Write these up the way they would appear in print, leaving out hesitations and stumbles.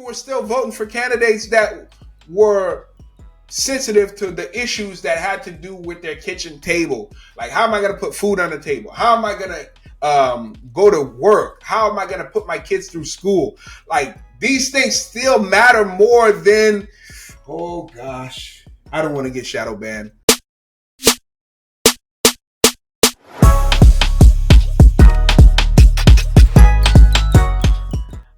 people were still voting for candidates that were sensitive to the issues that had to do with their kitchen table. Like, how am I going to put food on the table? How am I going to go to work? How am I going to put my kids through school? Like, these things still matter more than, oh gosh, I don't want to get shadow banned.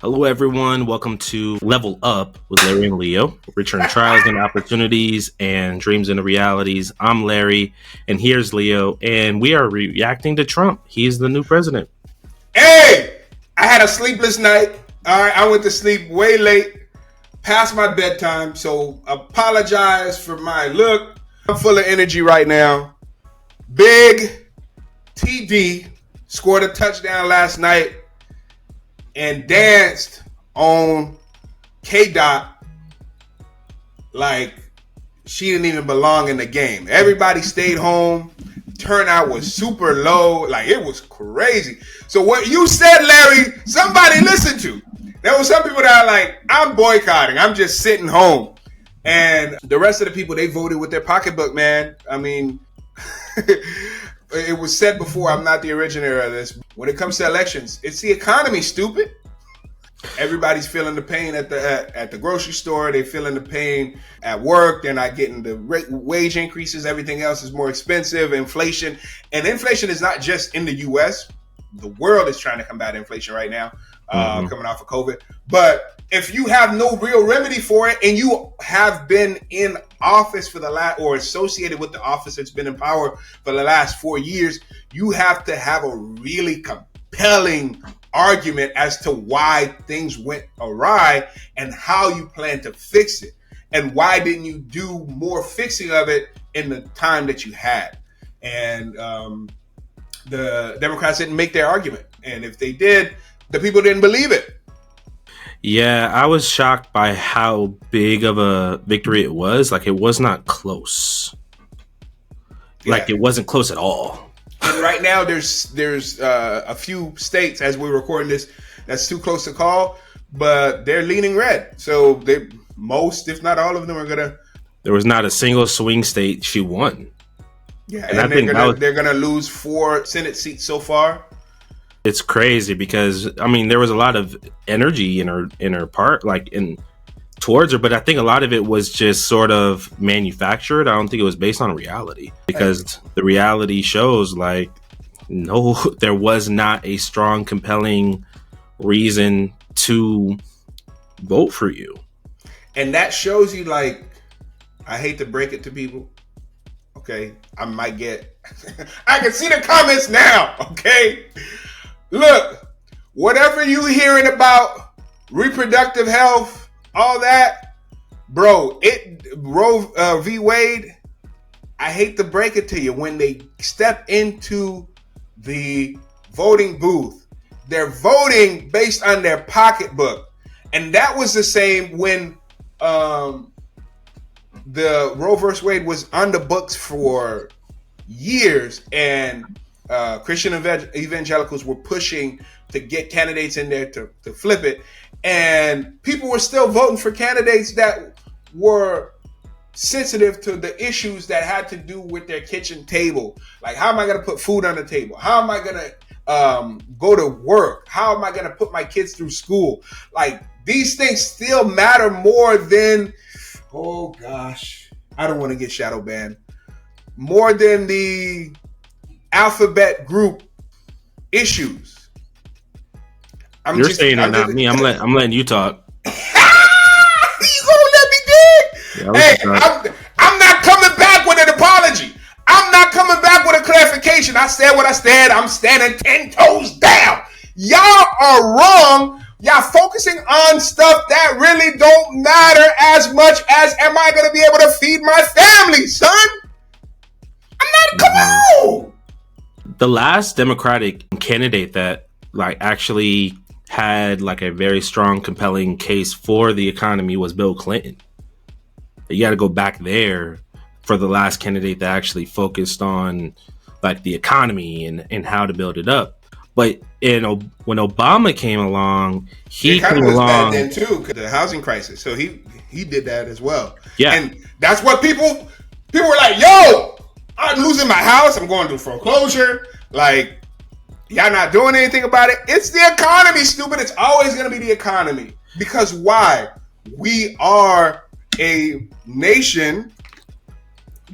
Hello, everyone. Welcome to Level Up with Larry and Leo. Return trials and opportunities and dreams into realities. I'm Larry, and here's Leo, and we are reacting to Trump. He's the new president. Hey, I had a sleepless night. All right, I went to sleep way late, past my bedtime, so apologize for my look. I'm full of energy right now. Big TD scored a touchdown last night and danced on K-Dot like she didn't even belong in the game. Everybody stayed home. Turnout was super low. Like, it was crazy. So what you said, Larry, somebody listened to. There were some people that are like, I'm boycotting. I'm just sitting home. And the rest of the people, they voted with their pocketbook, man. I mean, it was said before, I'm not the originator of this. When it comes to elections, it's the economy, stupid. Everybody's feeling the pain at the grocery store. They're feeling the pain at work. They're not getting the wage increases. Everything else is more expensive. Inflation. And inflation is not just in the U.S. The world is trying to combat inflation right now, coming off of COVID. But if you have no real remedy for it and you have been in office for the last, or associated with the office that's been in power for the last 4 years, you have to have a really compelling argument as to why things went awry and how you plan to fix it. And why didn't you do more fixing of it in the time that you had? And the Democrats didn't make their argument. And if they did, the people didn't believe it. Yeah, I was shocked by how big of a victory it was. Like, it was not close. Like, it wasn't close at all. And right now, there's a few states, as we're recording this, that's too close to call, but they're leaning red. So most, if not all of them, are gonna. There was not a single swing state she won. Yeah, and they're gonna lose 4 Senate seats so far. It's crazy because, I mean, there was a lot of energy in her part, like towards her, but I think a lot of it was just sort of manufactured. I don't think it was based on reality, because the reality shows, like, no, there was not a strong, compelling reason to vote for you. And that shows you, like, I hate to break it to people. Okay, I might get, I can see the comments now. Okay. Look, whatever you hearing about reproductive health, all that, bro, Roe v. Wade, I hate to break it to you, when they step into the voting booth, they're voting based on their pocketbook. And that was the same when the Roe v. Wade was on the books for years, and Christian evangelicals were pushing to get candidates in there to flip it. And people were still voting for candidates that were sensitive to the issues that had to do with their kitchen table. Like, how am I going to put food on the table? How am I going to go to work? How am I going to put my kids through school? Like, these things still matter more than, oh gosh, I don't want to get shadow banned, more than the alphabet group issues. You're saying it, not me. I'm letting you talk. You gonna let me dig? Hey, I'm not coming back with an apology. I'm not coming back with a clarification. I said what I said. I'm standing 10 toes down. Y'all are wrong. Y'all focusing on stuff that really don't matter as much as, am I gonna be able to feed my family, son? I'm not. Come on. The last Democratic candidate that, like, actually had, like, a very strong, compelling case for the economy was Bill Clinton. You got to go back there for the last candidate that actually focused on, like, the economy and how to build it up. But when Obama came along, It he kind of came was bad along. then too, because the housing crisis. So he did that as well. Yeah. And that's what people were like, yo, I'm losing my house. I'm going through foreclosure. Like, y'all not doing anything about it. It's the economy, stupid. It's always going to be the economy. Because why? We are a nation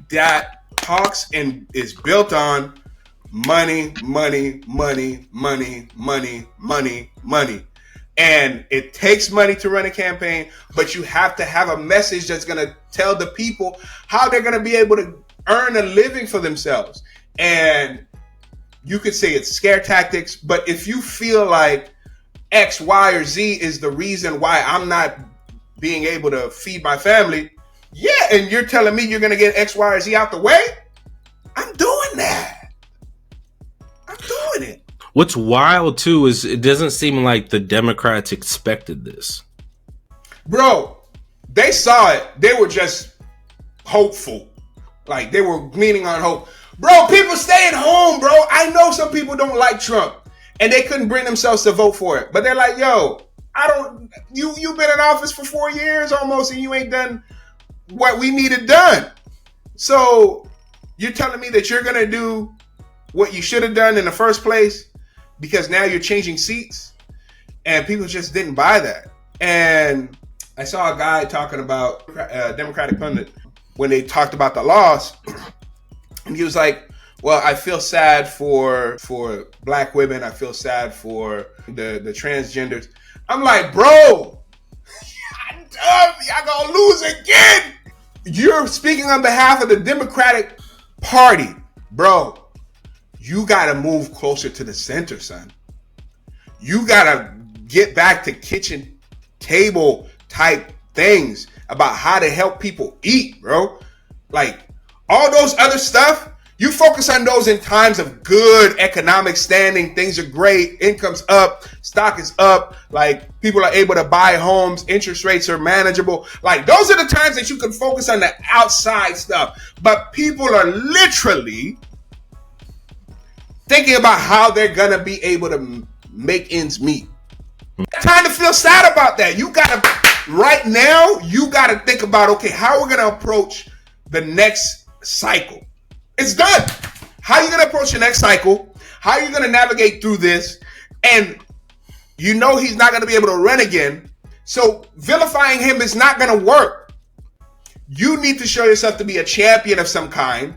that talks and is built on money, money, money, money, money, money, money. And it takes money to run a campaign, but you have to have a message that's going to tell the people how they're going to be able to earn a living for themselves. And you could say it's scare tactics, but if you feel like X, Y, or Z is the reason why I'm not being able to feed my family, yeah, and you're telling me you're going to get X, Y, or Z out the way, I'm doing that. I'm doing it. What's wild too is it doesn't seem like the Democrats expected this. Bro, they saw it. They were just hopeful. Like, they were leaning on hope. Bro, people staying home, bro. I know some people don't like Trump and they couldn't bring themselves to vote for it. But they're like, yo, you've been in office for 4 years almost and you ain't done what we needed done. So you're telling me that you're going to do what you should have done in the first place because now you're changing seats? And people just didn't buy that. And I saw a guy talking about Democratic pundit when they talked about the loss. And he was like, well, I feel sad for black women. I feel sad for the transgenders. I'm like, bro, I'm done. Y'all gonna lose again. You're speaking on behalf of the Democratic Party. Bro, you gotta move closer to the center, son. You gotta get back to kitchen table type things about how to help people eat, bro. Like, all those other stuff, you focus on those in times of good economic standing. Things are great. Income's up. Stock is up. Like, people are able to buy homes. Interest rates are manageable. Like, those are the times that you can focus on the outside stuff. But people are literally thinking about how they're going to be able to make ends meet. Time to feel sad about that. You got to, right now, you got to think about, okay, how we're going to approach the next cycle. It's done. How are you going to approach the next cycle? How are you going to navigate through this? And you know he's not going to be able to run again. So vilifying him is not going to work. You need to show yourself to be a champion of some kind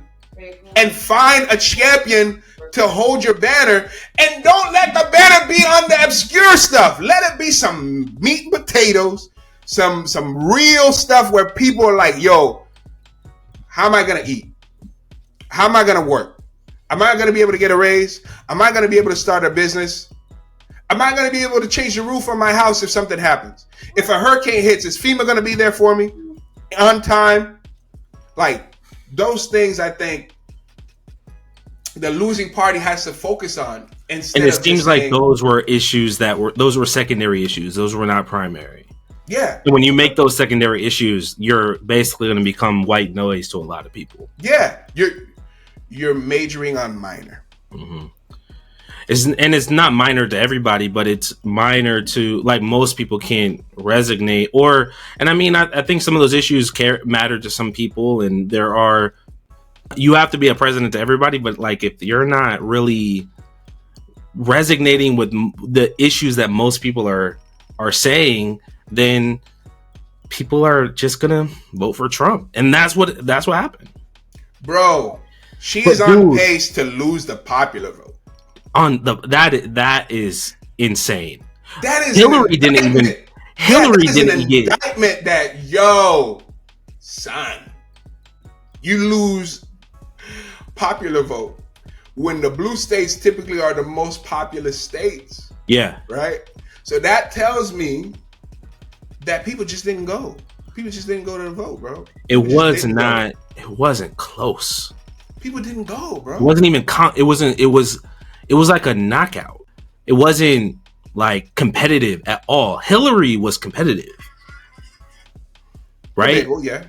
and find a champion to hold your banner, and don't let the banner be on the obscure stuff. Let it be some meat and potatoes, some real stuff where people are like, yo, how am I going to eat? How am I going to work? Am I going to be able to get a raise? Am I going to be able to start a business? Am I going to be able to change the roof on my house if something happens? If a hurricane hits, is FEMA going to be there for me on time? Like, those things I think the losing party has to focus on. And it seems like those were issues those were secondary issues. Those were not primary. Yeah. And when you make those secondary issues, you're basically going to become white noise to a lot of people. Yeah. You're majoring on minor. Mm-hmm. It's not minor to everybody, but it's minor to, like, most people can't resonate. And I mean, I think some of those issues matter to some people, and you have to be a president to everybody, but like, if you're not really resonating with the issues that most people are saying, then people are just gonna vote for Trump, and that's what happened. Bro, she is on pace to lose the popular vote. That is insane. That is Hillary didn't get indictment that, yo, son, you lose popular vote when the blue states typically are the most populous states. Yeah. Right? So that tells me that people just didn't go. People just didn't go to the vote, bro. It wasn't close. People didn't go, bro. It wasn't even it was like a knockout. It wasn't like competitive at all. Hillary was competitive. Right? Okay, well, yeah.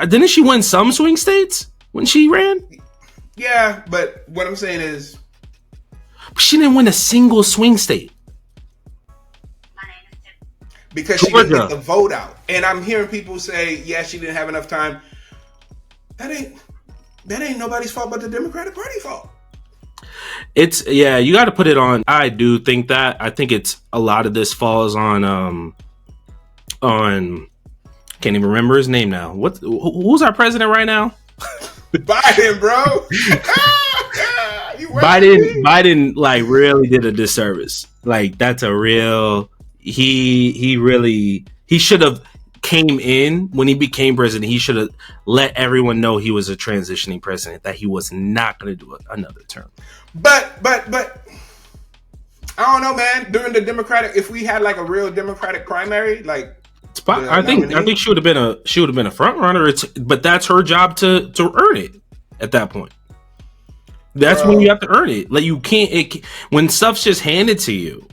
Didn't she win some swing states when she ran? Yeah, but what I'm saying is, She didn't win a single swing state. Because she didn't get the vote out. And I'm hearing people say, yeah, she didn't have enough time. That ain't nobody's fault but the Democratic Party fault. You got to put it on. I do think that. I think it's a lot of this falls on can't even remember his name now. Who's our president right now? Biden, bro. Biden like really did a disservice. Like that's a real he should have came in when he became president. He should have let everyone know he was a transitioning president, that he was not going to do another term. But I don't know, man. During the Democratic, if we had like a real Democratic primary, like I think she would have been a front runner. But that's her job to earn it at that point. That's when you have to earn it. Like you can't when stuff's just handed to you,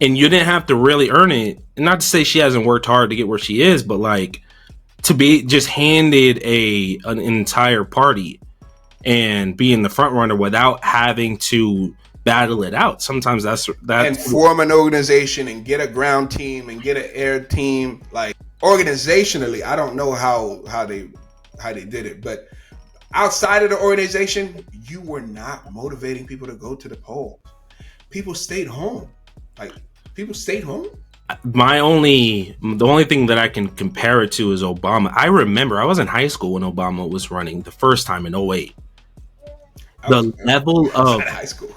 and you didn't have to really earn it. And not to say she hasn't worked hard to get where she is, but like to be just handed an entire party and being the front runner without having to battle it out. Sometimes that's and form an organization and get a ground team and get an air team. Like organizationally, I don't know how they did it, but outside of the organization, you were not motivating people to go to the polls. People stayed home. The only thing that I can compare it to is Obama. I remember I was in high school when Obama was running the first time in 2008. The level of high school.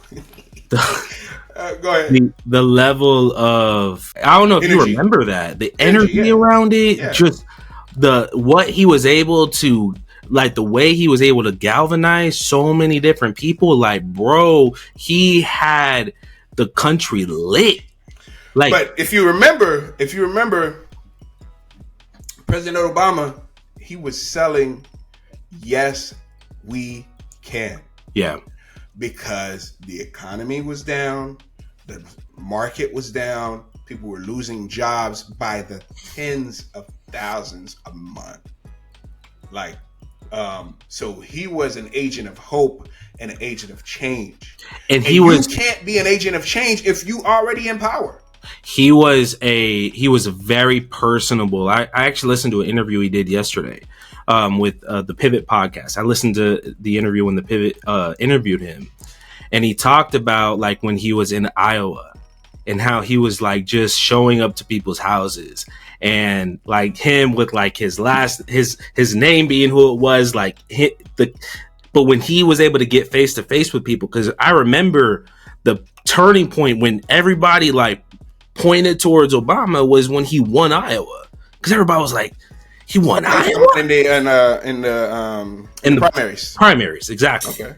Go ahead. The level of, I don't know if you remember that, the energy around it, just what he was able to, like the way he was able to galvanize so many different people. Like, bro, he had the country lit. Like, but if you remember, President Obama, he was selling, yes, we can. Yeah. Because the economy was down, the market was down, people were losing jobs by the tens of thousands a month. Like, so he was an agent of hope and an agent of change. And you can't be an agent of change if you already in power. He was very personable. I actually listened to an interview he did yesterday with the Pivot podcast. I listened to the interview when the Pivot interviewed him, and he talked about like when he was in Iowa and how he was like just showing up to people's houses, and like him with like his name being who it was, like but when he was able to get face to face with people, because I remember the turning point when everybody like pointed towards Obama was when he won Iowa, because everybody was like, he won Iowa in the primaries, exactly. Okay.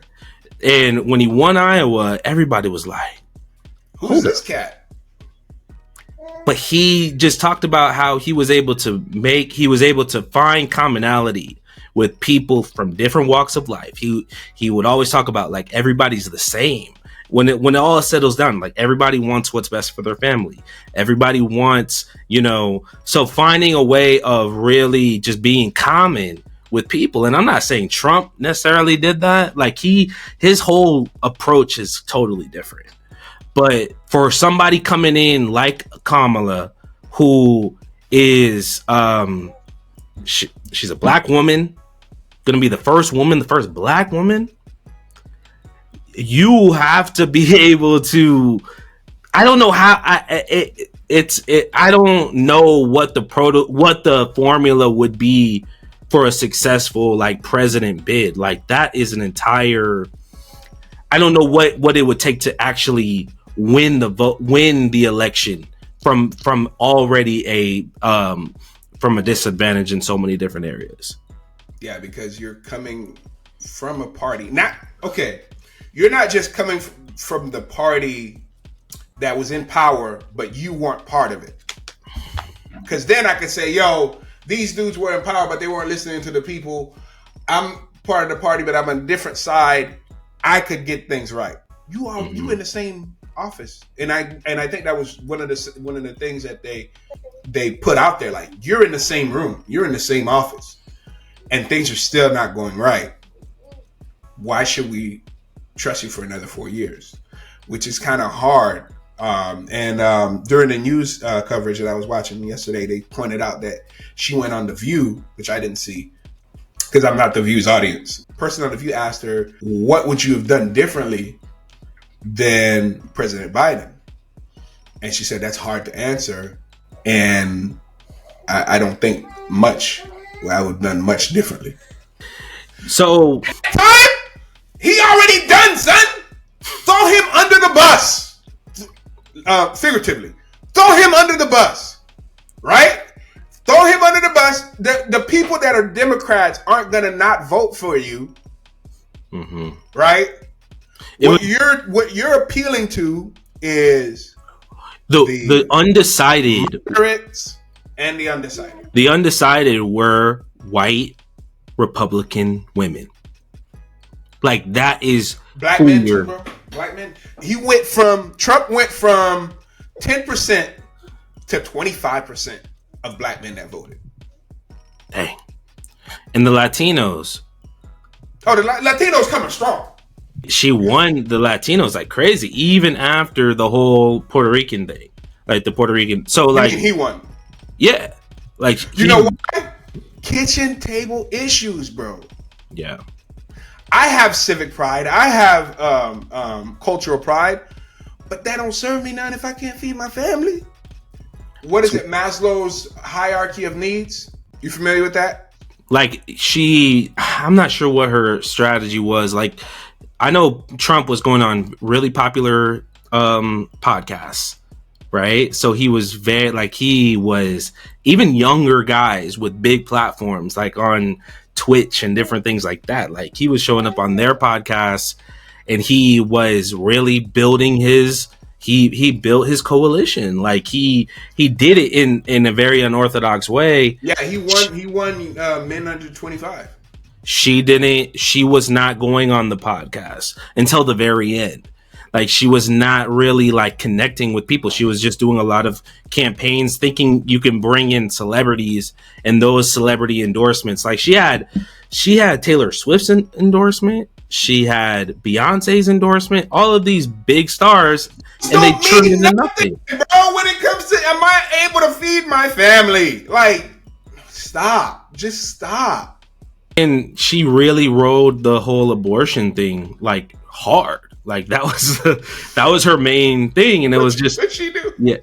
And when he won Iowa, everybody was like, "Who's this cat?" But he just talked about how he was able to find commonality with people from different walks of life. He would always talk about like everybody's the same. When it all settles down, like everybody wants what's best for their family. Everybody wants, so finding a way of really just being common with people. And I'm not saying Trump necessarily did that. Like his whole approach is totally different. But for somebody coming in like Kamala, who is, she's a black woman, going to be the first black woman. You have to be able to. I don't know how. I don't know what the formula would be for a successful like president bid. Like that is an entire. I don't know what it would take to actually win the election from already from a disadvantage in so many different areas. Yeah, because you're coming from a party. You're not just coming from the party that was in power, but you weren't part of it. Because then I could say, yo, these dudes were in power, but they weren't listening to the people. I'm part of the party, but I'm on a different side. I could get things right. You in the same office, and I think that was one of the things that they put out there. Like, you're in the same room, you're in the same office, and things are still not going right. Why should we trust you for another 4 years? which is kind of hard. During the news coverage that I was watching yesterday, they pointed out that she went on The View, which I didn't see because I'm not The View's audience. The person on The View asked her, what would you have done differently than President Biden? And she said, that's hard to answer. And I don't think much. I would have done much differently. So, time he already done, son. Throw him under the bus. Figuratively. Throw him under the bus. Right? Throw him under the bus. The people that are Democrats aren't going to not vote for you. Mm-hmm. Right? What you're appealing to is the undecided. Moderates and the undecided. The undecided were white Republican women. Like, that is black men too, bro. Black men. Trump went from 10% to 25% of black men that voted. Dang. And the Latinos. Oh, the Latinos coming strong. She won the Latinos like crazy, even after the whole Puerto Rican thing. Like the Puerto Rican. So like he won. Yeah. Like, you know why? Kitchen table issues, bro. Yeah. I have civic pride. I have cultural pride, but that don't serve me none if I can't feed my family. What is it? Maslow's hierarchy of needs. You familiar with that? Like, I'm not sure what her strategy was. Like, I know Trump was going on really popular podcasts, right? So he was even younger guys with big platforms, like on Twitch and different things like that. Like, he was showing up on their podcasts, and he was really building he built his coalition. Like, he did it in a very unorthodox way. Yeah, he won men under 25. She was not going on the podcast until the very end. Like, she was not really like connecting with people. She was just doing a lot of campaigns, thinking you can bring in celebrities and those celebrity endorsements. Like, she had Taylor Swift's endorsement. She had Beyonce's endorsement, all of these big stars, and they turned into nothing. Bro, when it comes to, am I able to feed my family? Like, stop. Just stop. And she really rode the whole abortion thing like hard. Like, that was her main thing, and it was just what she do. Yeah.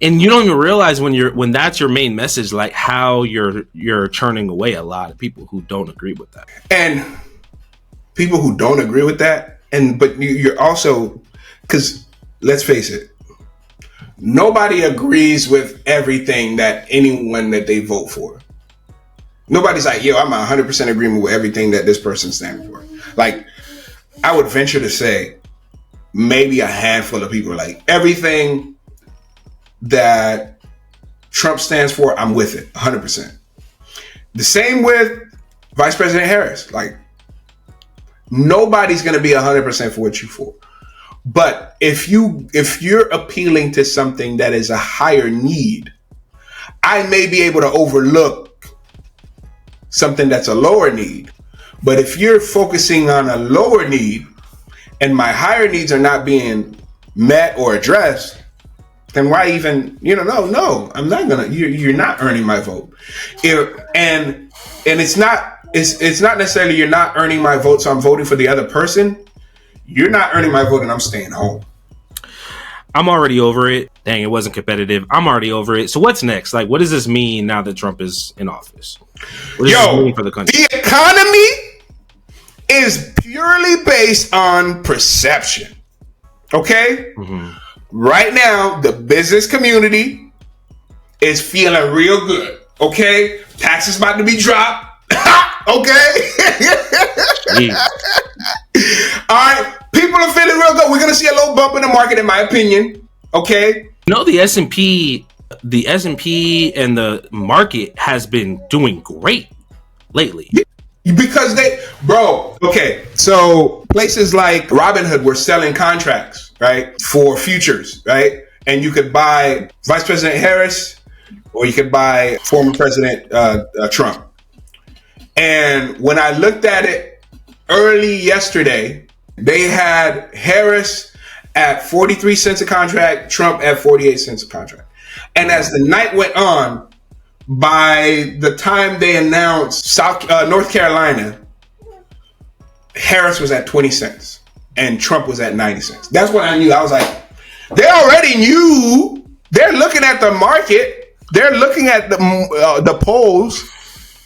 And you don't even realize when that's your main message, like how you're turning away a lot of people who don't agree with that. And people who don't agree with that, but you're also, because let's face it, nobody agrees with everything that anyone that they vote for. Nobody's like, yo, I'm 100% agreement with everything that this person's standing for. Like, I would venture to say maybe a handful of people, like everything that Trump stands for, I'm with it 100%. The same with Vice President Harris. Like, nobody's going to be 100% for what you for. But if you're appealing to something that is a higher need, I may be able to overlook something that's a lower need. But if you're focusing on a lower need and my higher needs are not being met or addressed, then why even, no, I'm not gonna, you're not earning my vote. And it's not necessarily you're not earning my vote, so I'm voting for the other person. You're not earning my vote and I'm staying home. I'm already over it. Dang, it wasn't competitive. I'm already over it. So what's next? Like, what does this mean now that Trump is in office? What does this mean for the country? The economy is purely based on perception. Okay? Mm-hmm. Right now, the business community is feeling real good. Okay? Taxes about to be dropped. Okay? All right. People are feeling real good. We're going to see a little bump in the market, in my opinion. Okay? No, the S&P and the market has been doing great lately. Because okay, so places like Robinhood were selling contracts, right, for futures, right? And you could buy Vice President Harris or you could buy former President Trump. And when I looked at it early yesterday, they had Harris at 43 cents a contract, Trump at 48 cents a contract. And as the night went on, by the time they announced North Carolina, Harris was at 20 cents and Trump was at 90 cents. That's what I knew. I was like, they already knew. They're looking at the market. They're looking at the polls.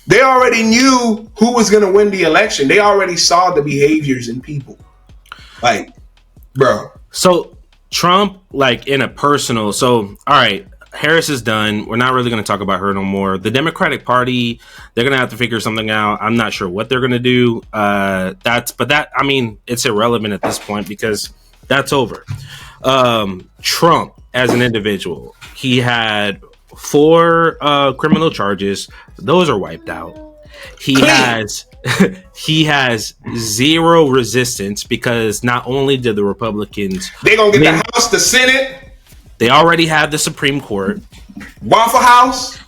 They already knew who was going to win the election. They already saw the behaviors in people. Like, bro. So Trump, like in a personal, so all right, Harris is done. We're not really going to talk about her no more. The Democratic Party, they're going to have to figure something out. I'm not sure what they're going to do. I mean, it's irrelevant at this point because that's over. Trump as an individual, he had 4 criminal charges. Those are wiped out. He has 0 resistance because not only did the Republicans, they're going to get the House, the Senate. They already have the Supreme Court. Waffle House.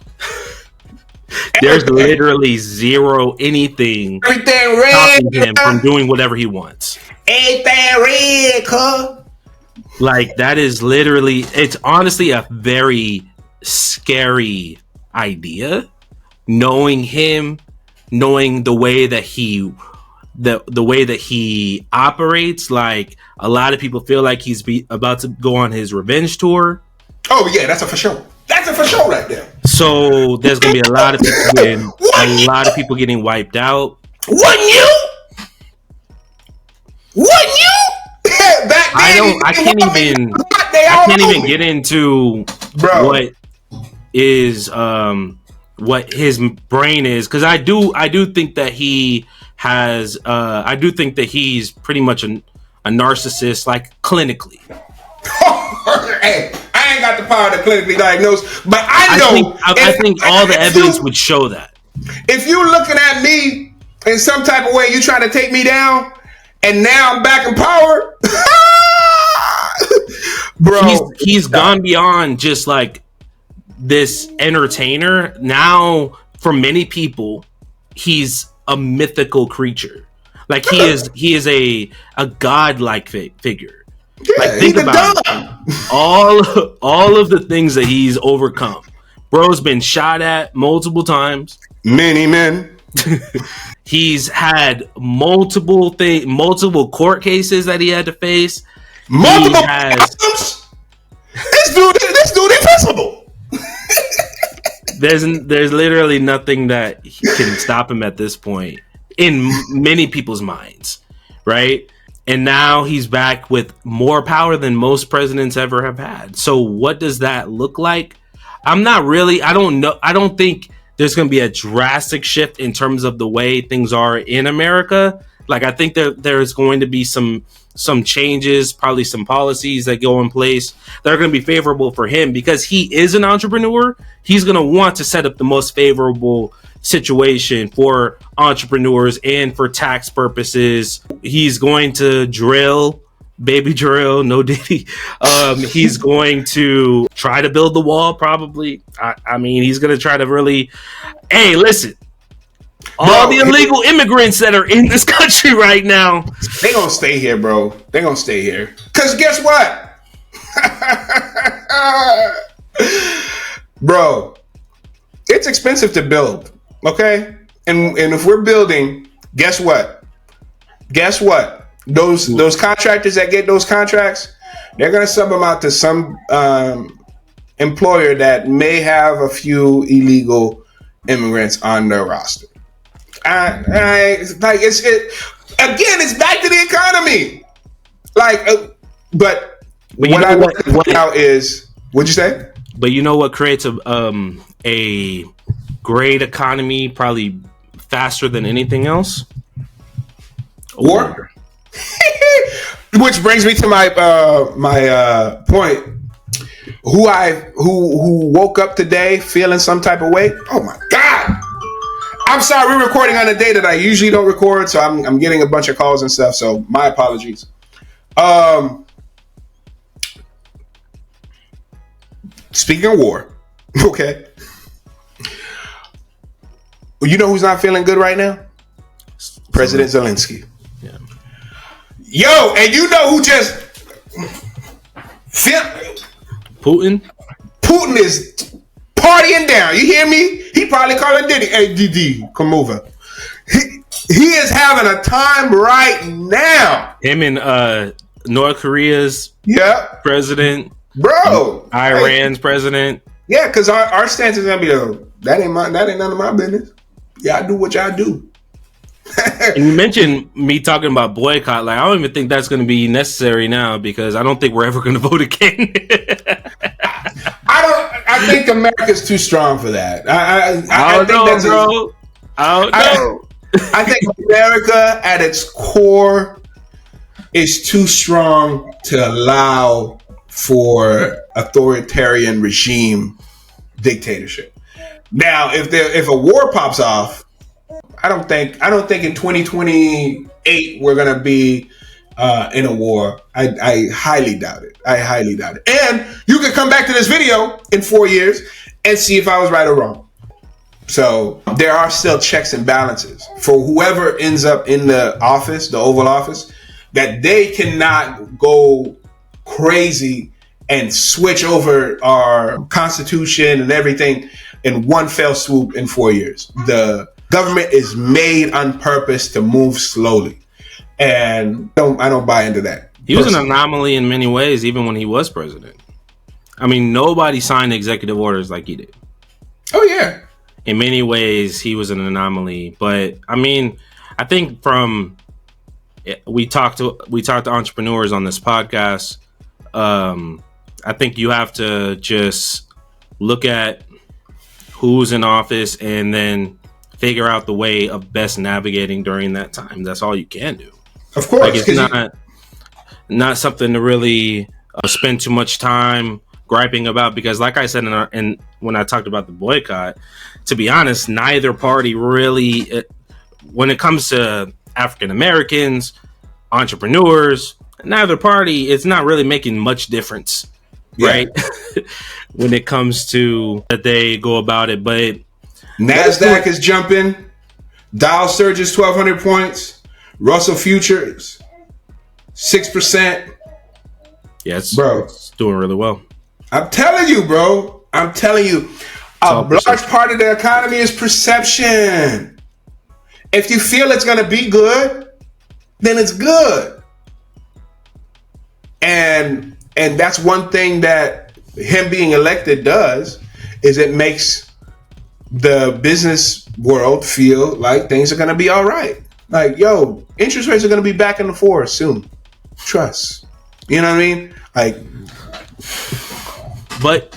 There's literally 0 anything stopping him from doing whatever he wants. Everything red, cuz. Like, that is literally, it's honestly a very scary idea. Knowing him, knowing the way that he operates, like a lot of people feel like he's about to go on his revenge tour. Oh yeah, that's a for sure. That's a for sure right there. So there's gonna be a lot of people getting wiped out. Wouldn't you? Back then, I can't even get into what his brain is, because I do think that he has I do think that he's pretty much a narcissist, like clinically. Hey, I ain't got the power to clinically diagnose, but I think all the evidence would show that. If you're looking at me in some type of way, you trying to take me down, and now I'm back in power, bro. He's gone beyond just like this entertainer. Now, for many people, he's a mythical creature. Like he is a godlike figure. Yeah, like, think about it. All of the things that he's overcome. Bro's been shot at multiple times. Many men. He's had multiple court cases that he had to face. Multiple times. This dude invincible. There's literally nothing that can stop him at this point in many people's minds, right? And now he's back with more power than most presidents ever have had. So what does that look like? I don't know. I don't think there's going to be a drastic shift in terms of the way things are in America. Like, I think there's going to be some changes, probably some policies that go in place that are going to be favorable for him, because he is an entrepreneur. He's going to want to set up the most favorable situation for entrepreneurs and for tax purposes. He's going to baby drill, no Diddy. He's going to try to build the wall, probably. I mean, he's going to try to really, hey, listen, all the illegal immigrants that are in this country right now, they gonna stay here, bro. They gonna stay here. Cause guess what? Bro, it's expensive to build. Okay? And if we're building, guess what? Those contractors that get those contracts, they're gonna sub them out to some employer that may have a few illegal immigrants on their roster. It's back to the economy. But what I want to point out is, what'd you say? But you know what creates a great economy, probably faster than anything else? War. Which brings me to my point. Who woke up today feeling some type of way? Oh my God! I'm sorry, we're recording on a day that I usually don't record, so I'm getting a bunch of calls and stuff. So my apologies. Speaking of war, okay. You know who's not feeling good right now? President Zelensky. Yeah. Yo, and you know who just Putin. Putin is partying down. You hear me? He probably calling Diddy. Hey, DD, come over. He is having a time right now. Him and North Korea's president, bro. Iran's president. Yeah, because our stance is gonna be that ain't none of my business. Y'all do what y'all do. And you mentioned me talking about boycott. Like, I don't even think that's going to be necessary now because I don't think we're ever going to vote again. I think America's too strong for that. I think that's bro. I think America at its core is too strong to allow for authoritarian regime dictatorship. Now, if a war pops off, I don't think in 2028 we're gonna be in a war. I highly doubt it. And you can come back to this video in 4 years and see if I was right or wrong. So there are still checks and balances for whoever ends up in the office, the Oval Office, that they cannot go crazy and switch over our Constitution and everything in one fell swoop in 4 years. The government is made on purpose to move slowly, and I don't buy into that. He was an anomaly in many ways, even when he was president. I mean, nobody signed executive orders like he did. Oh yeah. In many ways, he was an anomaly. But I mean, I think we talked to entrepreneurs on this podcast. I think you have to just look at who's in office and then figure out the way of best navigating during that time. That's all you can do. Of course. Like, it's not something to really spend too much time griping about, because like I said when I talked about the boycott, to be honest, neither party really, when it comes to African Americans, entrepreneurs, neither party, it's not really making much difference, right? When it comes to that they go about it. But NASDAQ is jumping, Dow surges 1,200 points, Russell futures 6%. Yes, bro, it's doing really well. I'm telling you, bro. A large part of the economy is perception. If you feel it's going to be good, then it's good. And that's one thing that him being elected does, is it makes the business world feel like things are going to be all right. Like, yo, interest rates are going to be back in the fours soon. Trust. You know what I mean? Like, but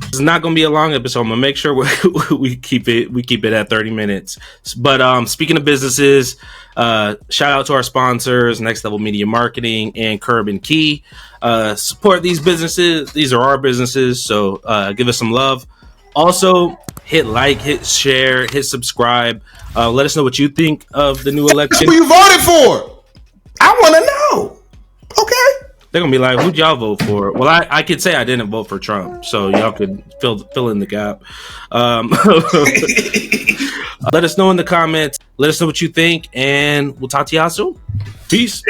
it's not going to be a long episode. I'm going to make sure we keep it at 30 minutes. But speaking of businesses, shout out to our sponsors, Next Level Media Marketing and Curb and Key. Support these businesses. These are our businesses, so give us some love. Also, hit like, hit share, hit subscribe. Let us know what you think of the new election. Who you voted for? I want to know. Okay. They're going to be like, who'd y'all vote for? Well, I could say I didn't vote for Trump, so y'all could fill in the gap. Let us know in the comments. Let us know what you think, and we'll talk to y'all soon. Peace.